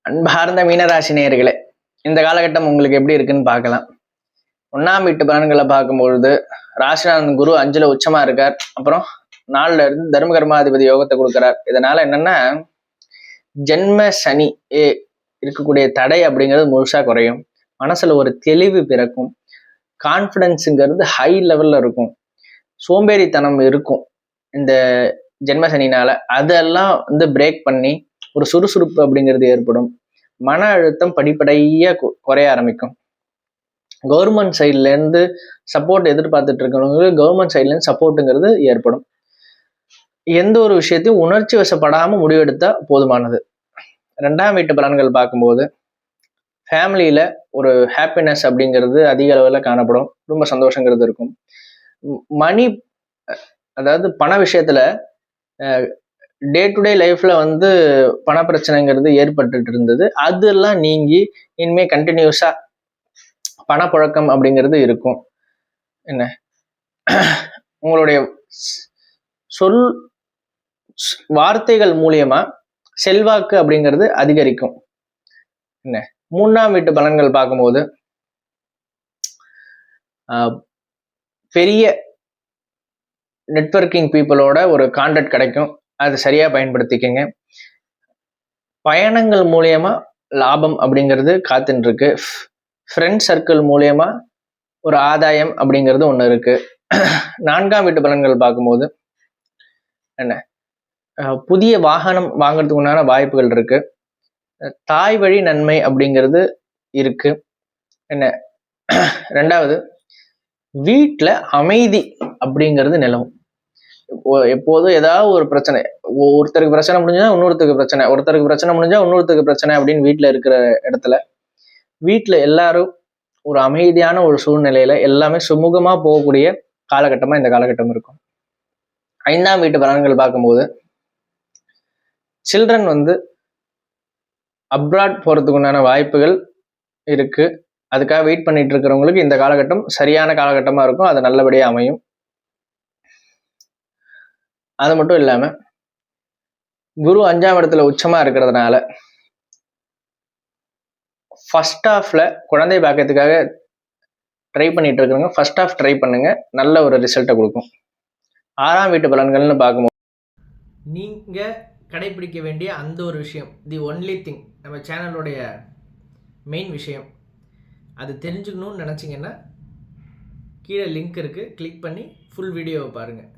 அன்பார்ந்த மீனராசி நேயர்களே, இந்த காலகட்டம் உங்களுக்கு எப்படி இருக்குன்னு பார்க்கலாம். 1ஆம் வீட்டு பலன்களை பார்க்கும்பொழுது ராசிநாதன் குரு 5ல உச்சமா இருக்கார். அப்புறம் 4ல இருந்து தர்ம கர்மாதிபதி யோகத்தை கொடுக்கிறார். இதனால என்னன்னா, ஜென்ம சனி இருக்கக்கூடிய தடை அப்படிங்கிறது முழுசா குறையும். மனசுல ஒரு தெளிவு பிறக்கும். கான்ஃபிடன்ஸுங்கிறது ஹை லெவல்ல இருக்கும். சோம்பேறித்தனம் இருக்கும் இந்த ஜென்ம சனினால. அதெல்லாம் பிரேக் பண்ணி ஒரு சுறுசுறுப்பு அப்படிங்கிறது ஏற்படும். மன அழுத்தம் படிப்படியா குறைய ஆரம்பிக்கும். கவர்மெண்ட் சைட்ல இருந்து சப்போர்ட் எதிர்பார்த்துட்டு இருக்கிறவங்களுக்கு கவர்மெண்ட் சைட்ல இருந்து சப்போர்ட்டுங்கிறது ஏற்படும். எந்த ஒரு விஷயத்தையும் உணர்ச்சி வசப்படாம முடிவெடுத்தா போதுமானது. 2ஆம் வீட்டு பலன்கள் பார்க்கும்போது ஃபேமிலியில ஒரு ஹாப்பினஸ் அப்படிங்கிறது அதிக அளவில் காணப்படும். ரொம்ப சந்தோஷங்கிறது இருக்கும். மணி அதாவது பண விஷயத்துல டே டு டே லைஃப்ல பண பிரச்சனைங்கிறது ஏற்பட்டுட்டு இருந்தது. அதெல்லாம் நீங்கி இனிமே கண்டினியூஸா பணப்புழக்கம் அப்படிங்கிறது இருக்கும். என்ன உங்களுடைய சொல் வார்த்தைகள் மூலியமா செல்வாக்கு அப்படிங்கிறது அதிகரிக்கும். என்ன 3ஆம் வீட்டு பலன்கள் பார்க்கும்போது பெரிய நெட்வொர்க்கிங் பீப்புளோட ஒரு கான்டாக்ட் கிடைக்கும். அது சரியா பயன்படுத்திக்கங்க. பயணங்கள் மூலியமா லாபம் அப்படிங்கிறது காத்துட்டு இருக்கு. ஃப்ரெண்ட் சர்க்கிள் மூலியமா ஒரு ஆதாயம் அப்படிங்கிறது ஒன்று இருக்கு. 4ஆம் வீட்டு பலன்கள் பார்க்கும்போது என்ன புதிய வாகனம் வாங்குறதுக்கு உண்டான வாய்ப்புகள் இருக்கு. தாய் வழி நன்மை அப்படிங்கிறது இருக்கு. என்ன 2வது வீட்டில் அமைதி அப்படிங்கிறது நிலவும். எப்போதும் ஏதாவது ஒரு பிரச்சனை, ஒருத்தருக்கு பிரச்சனை முடிஞ்சா இன்னொருத்தருக்கு பிரச்சனை, ஒருத்தருக்கு பிரச்சனை முடிஞ்சா இன்னொருத்தருக்கு பிரச்சனை அப்படின்னு வீட்டில் இருக்கிற இடத்துல வீட்டில் எல்லாரும் ஒரு அமைதியான ஒரு சூழ்நிலையில எல்லாமே சுமூகமா போகக்கூடிய காலகட்டமா இந்த காலகட்டம் இருக்கும். 5ஆம் வீட்டு பலன்கள் பார்க்கும்போது சில்ட்ரன் அப்ராட் போறதுக்கு உண்டான வாய்ப்புகள் இருக்கு. அதுக்காக வெயிட் பண்ணிட்டு இருக்கிறவங்களுக்கு இந்த காலகட்டம் சரியான காலகட்டமா இருக்கும். அது நல்லபடியா அமையும். அது மட்டும் இல்லாம குரு 5ஆம் இடத்துல உச்சமா இருக்கிறதுனால ஃபர்ஸ்ட் ஹாஃப்ல குழந்தை பாக்கியத்துக்காக ட்ரை பண்ணிட்டு இருக்கிறவங்க ஃபர்ஸ்ட் ஹாஃப் ட்ரை பண்ணுங்க, நல்ல ஒரு ரிசல்ட்டை கொடுக்கும். 6ஆம் வீட்டு பலன்கள்னு பார்க்கும்போது நீங்க கடைபிடிக்க வேண்டிய அந்த ஒரு விஷயம், தி ஒன்லி திங், நம்ம சேனலுடைய மெயின் விஷயம், அது தெரிஞ்சுக்கணும்னு நினச்சிங்கன்னா கீழே லிங்க் இருக்குது, கிளிக் பண்ணி ஃபுல் வீடியோவை பாருங்கள்.